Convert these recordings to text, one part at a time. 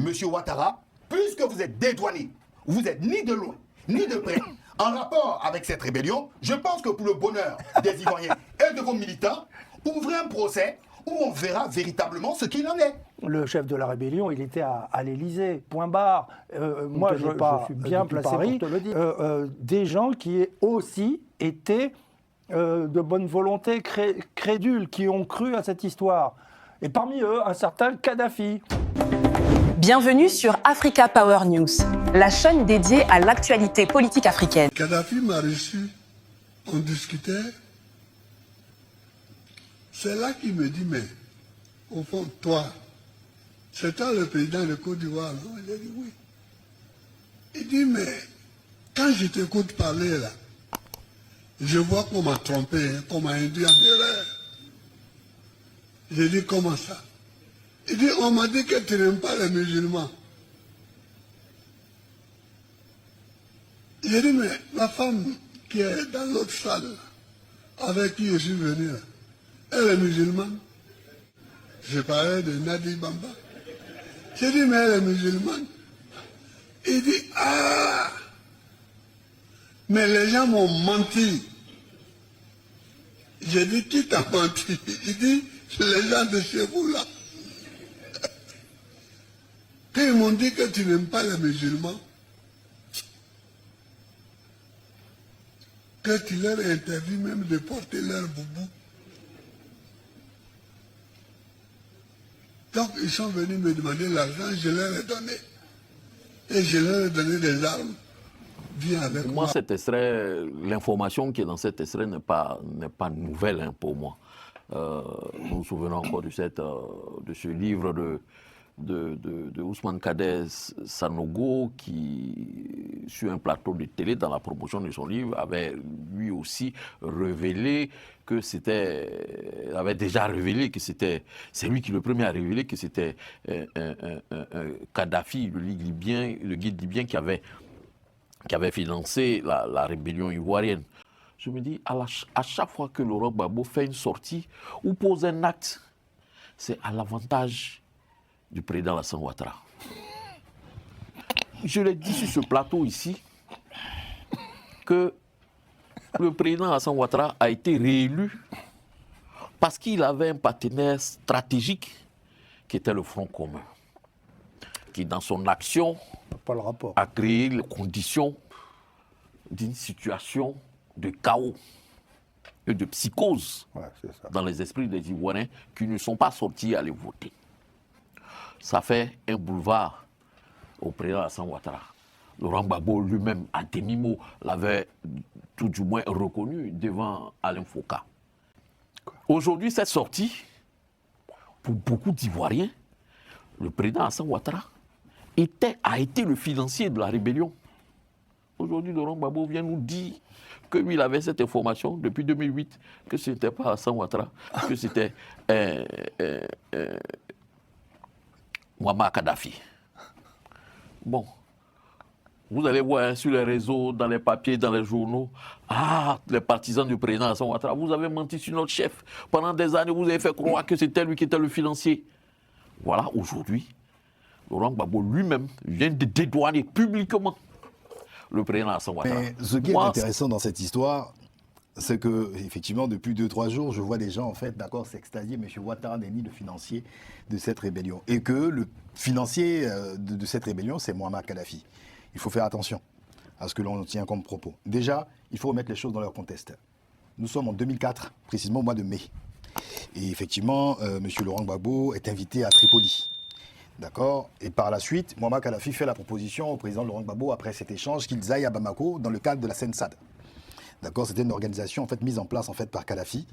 Monsieur Ouattara, puisque vous êtes dédouané, vous êtes ni de loin, ni de près, en rapport avec cette rébellion, je pense que pour le bonheur des Ivoiriens et de vos militants, ouvrez un procès où on verra véritablement ce qu'il en est. Le chef de la rébellion, il était à l'Élysée, point barre. Moi, je suis bien placé pour te le dire. Des gens qui aussi étaient de bonne volonté, crédules, qui ont cru à cette histoire. Et parmi eux, un certain Kadhafi. Bienvenue sur Africa Power News, la chaîne dédiée à l'actualité politique africaine. Kadhafi m'a reçu, on discutait. C'est là qu'il me dit, mais au fond, toi, c'est toi le président de Côte d'Ivoire, non? J'ai dit oui. Il dit, mais quand je t'écoute parler là, je vois qu'on m'a trompé, qu'on m'a induit en erreur. J'ai dit, comment ça? Il dit, on m'a dit que tu n'aimes pas les musulmans. J'ai dit, mais la femme qui est dans l'autre salle, avec qui je suis venu là, elle est musulmane. Je parlais de Nadi Bamba. J'ai dit, mais elle est musulmane. Il dit, ah, mais les gens m'ont menti. J'ai dit, qui t'a menti? Il dit, les gens de chez vous là. Quand ils m'ont dit que tu n'aimes pas les musulmans, que tu leur interdis même de porter leur boubou. Donc ils sont venus me demander l'argent, je leur ai donné. Et je leur ai donné des armes. Viens avec moi. Moi, cet extrait, l'information qui est dans cet extrait n'est pas nouvelle hein, pour moi. Nous nous souvenons encore de ce livre de Ousmane Kader Sanogo qui, sur un plateau de télé, dans la promotion de son livre, avait lui aussi révélé que c'était, avait déjà révélé que c'était, c'est lui qui le premier a révélé que c'était Kadhafi, le guide libyen qui avait financé la rébellion ivoirienne. Je me dis, à chaque fois que Laurent Gbagbo fait une sortie ou pose un acte, c'est à l'avantage du président Alassane Ouattara. Je l'ai dit sur ce plateau ici, que le président Alassane Ouattara a été réélu parce qu'il avait un partenaire stratégique qui était le Front commun, qui dans son action a créé les conditions d'une situation de chaos et de psychose dans les esprits des Ivoiriens qui ne sont pas sortis à aller voter. Ça fait un boulevard au président Alassane Ouattara. Laurent Gbagbo lui-même, à demi-mot, l'avait tout du moins reconnu devant Alain Foka. Aujourd'hui, cette sortie, pour beaucoup d'Ivoiriens, le président Alassane Ouattara a été le financier de la rébellion. Aujourd'hui, Laurent Gbagbo vient nous dire que lui, il avait cette information depuis 2008, que ce n'était pas Alassane Ouattara, que c'était Muammar Kadhafi. Bon, vous allez voir hein, sur les réseaux, dans les papiers, dans les journaux, les partisans du président Alassane Ouattara, vous avez menti sur notre chef. Pendant des années, vous avez fait croire que c'était lui qui était le financier. Voilà, aujourd'hui, Laurent Gbagbo lui-même vient de dédouaner publiquement le président Alassane Ouattara. Mais ce qui est intéressant dans cette histoire, c'est que, effectivement, depuis 2-3 jours, je vois des gens, en fait, d'accord, s'extasier, M. Ouattara n'est ni le financier de cette rébellion. Et que le financier de cette rébellion, c'est Muammar Kadhafi. Il faut faire attention à ce que l'on tient comme propos. Déjà, il faut remettre les choses dans leur contexte. Nous sommes en 2004, précisément au mois de mai. Et effectivement, M. Laurent Gbagbo est invité à Tripoli. D'accord. Et par la suite, Muammar Kadhafi fait la proposition au président Laurent Gbagbo, après cet échange, qu'ils aillent à Bamako dans le cadre de la CENSAD. D'accord. C'était une organisation en fait, mise en place en fait, par Kadhafi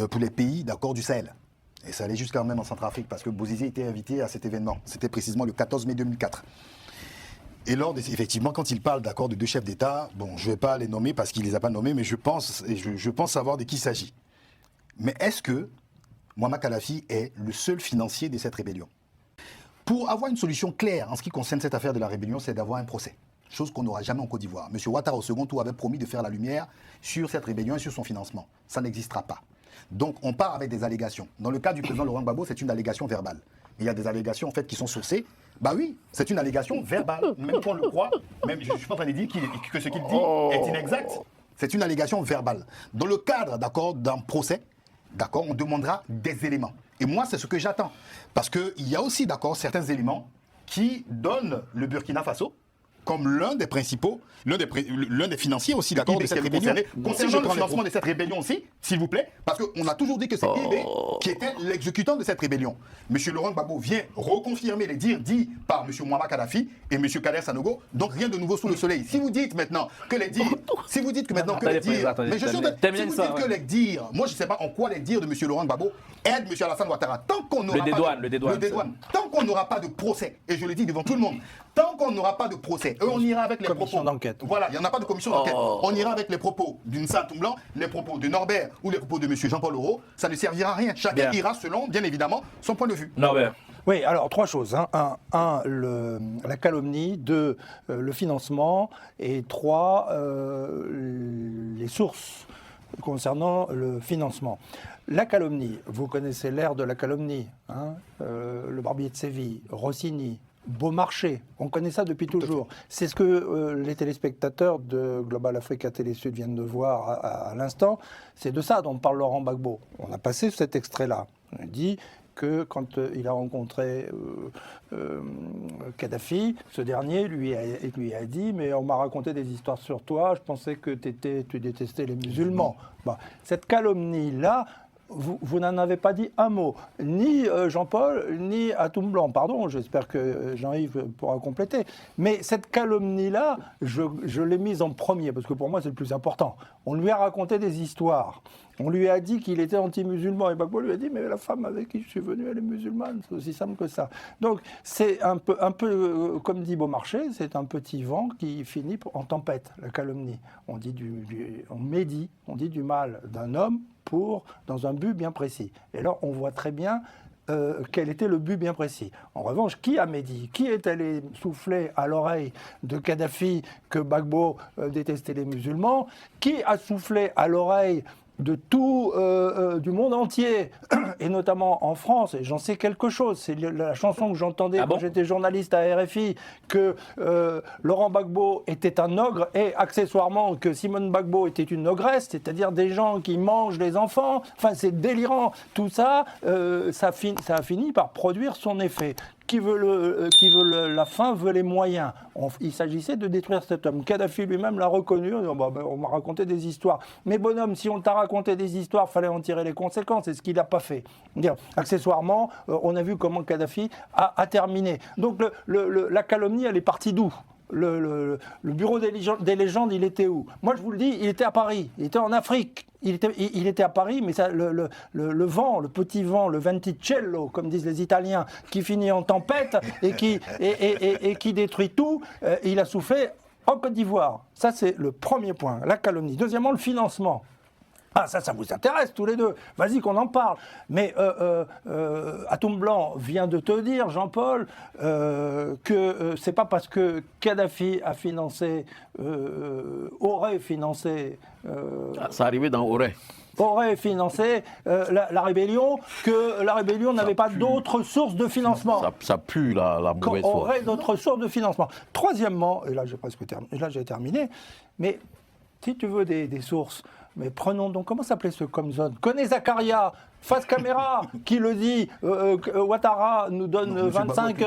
pour les pays du Sahel. Et ça allait jusqu'à même en Centrafrique, parce que Bozizé était invité à cet événement. C'était précisément le 14 mai 2004. Et effectivement, quand il parle de deux chefs d'État, bon, je ne vais pas les nommer parce qu'il ne les a pas nommés, mais je pense savoir de qui il s'agit. Mais est-ce que Muammar Kadhafi est le seul financier de cette rébellion? Pour avoir une solution claire en ce qui concerne cette affaire de la rébellion, c'est d'avoir un procès. Chose qu'on n'aura jamais en Côte d'Ivoire. M. Ouattara, au second tour, avait promis de faire la lumière sur cette rébellion et sur son financement. Ça n'existera pas. Donc, on part avec des allégations. Dans le cas du président Laurent Gbagbo, c'est une allégation verbale. Mais il y a des allégations, en fait, qui sont sourcées Bah oui, c'est une allégation verbale, même qu'on le croit, même je ne suis pas en train de dire que ce qu'il dit est inexact. C'est une allégation verbale. Dans le cadre, d'accord, d'un procès, d'accord, on demandera des éléments. Et moi, c'est ce que j'attends. Parce qu'il y a aussi, d'accord, certains éléments qui donnent le Burkina Faso comme l'un des principaux, l'un des financiers aussi, d'accord, de cette rébellion. Concernant le financement de cette rébellion aussi, s'il vous plaît, parce qu'on a toujours dit que c'est PIB qui était l'exécutant de cette rébellion. M. Laurent Gbagbo vient reconfirmer les dires dits par M. Muammar Kadhafi et M. Kader Sanogo, donc rien de nouveau sous le soleil. Si vous dites maintenant que les dires, si vous dites que maintenant que les dires, mais je suis si vous dites que les dires, moi je ne sais pas en quoi les dires de M. Laurent Gbagbo aident M. Alassane Ouattara. Tant qu'on n'aura pas le dédouane, tant qu'on n'aura pas de procès, et je le dis devant tout le monde, tant qu'on n'aura pas de procès, on ira avec les commission propos d'enquête. Voilà, il n'y en a pas de commission d'enquête. On ira avec les propos d'une Saint Toumblanc, les propos de Norbert ou les propos de M. Jean-Paul Aureau. Ça ne servira à rien. Chacun ira selon, bien évidemment, son point de vue. Norbert. Oui, alors 3 choses. Hein. 1, la calomnie. 2, le financement. Et 3, les sources concernant le financement. La calomnie, vous connaissez l'ère de la calomnie. Hein, le Barbier de Séville, Rossini, Beaumarchais, on connaît ça depuis toujours. C'est ce que les téléspectateurs de Global Africa Télé Sud viennent de voir à l'instant. C'est de ça dont parle Laurent Gbagbo. On a passé cet extrait-là. On a dit que quand il a rencontré Kadhafi, ce dernier lui a dit « mais on m'a raconté des histoires sur toi, je pensais que tu détestais les musulmans ». Bah, cette calomnie-là, vous n'en avez pas dit un mot, ni Jean-Paul, ni à Toumblanc. Pardon, j'espère que Jean-Yves pourra compléter. Mais cette calomnie-là, je l'ai mise en premier, parce que pour moi, c'est le plus important. On lui a raconté des histoires. On lui a dit qu'il était anti-musulman. Et Gbagbo lui a dit, mais la femme avec qui je suis venu, elle est musulmane. C'est aussi simple que ça. Donc, c'est un peu comme dit Beaumarchais, c'est un petit vent qui finit en tempête, la calomnie. On dit on dit du mal d'un homme dans un but bien précis. Et là, on voit très bien quel était le but bien précis. En revanche, qui a médit? Qui est allé souffler à l'oreille de Kadhafi que Gbagbo détestait les musulmans? Qui a soufflé à l'oreille de tout, du monde entier, et notamment en France, et j'en sais quelque chose, c'est la chanson que j'entendais quand j'étais journaliste à RFI, que Laurent Gbagbo était un ogre, et accessoirement que Simone Gbagbo était une ogresse, c'est-à-dire des gens qui mangent les enfants, enfin c'est délirant, tout ça, ça a fini par produire son effet. Qui veut la fin veut les moyens. Il s'agissait de détruire cet homme. Kadhafi lui-même l'a reconnu. On m'a raconté des histoires. Mais bonhomme, si on t'a raconté des histoires, il fallait en tirer les conséquences. C'est ce qu'il n'a pas fait. Accessoirement, on a vu comment Kadhafi a terminé. Donc la calomnie, elle est partie d'où ? Le bureau des légendes, il était où? Moi, je vous le dis, il était à Paris. Il était en Afrique. Il était à Paris, mais ça, le vent, le petit vent, le venticello, comme disent les Italiens, qui finit en tempête et qui détruit tout, il a soufflé en Côte d'Ivoire. Ça, c'est le premier point, la calomnie. Deuxièmement, le financement. Ah, ça vous intéresse tous les deux. Vas-y qu'on en parle. Mais Toumblanc vient de te dire, Jean-Paul, que c'est pas parce que Kadhafi a aurait financé. Ça arrivait dans aurait financé la rébellion, que la rébellion n'avait pas d'autres sources de financement. Ça pue la mauvaise foi. Aurait d'autres sources de financement. Troisièmement, et là j'ai terminé, mais si tu veux des sources. Mais prenons donc, comment s'appelait ce Comzone? Connais Zakaria, face caméra, qui le dit, Ouattara nous donne 25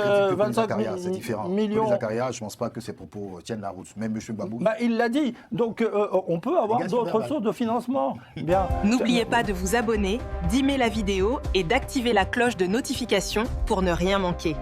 millions. Zakaria, je ne pense pas que ses propos tiennent la route, même M. Babou. Il l'a dit, donc on peut avoir d'autres sources de financement. Bien. N'oubliez pas de vous abonner, d'aimer la vidéo et d'activer la cloche de notification pour ne rien manquer.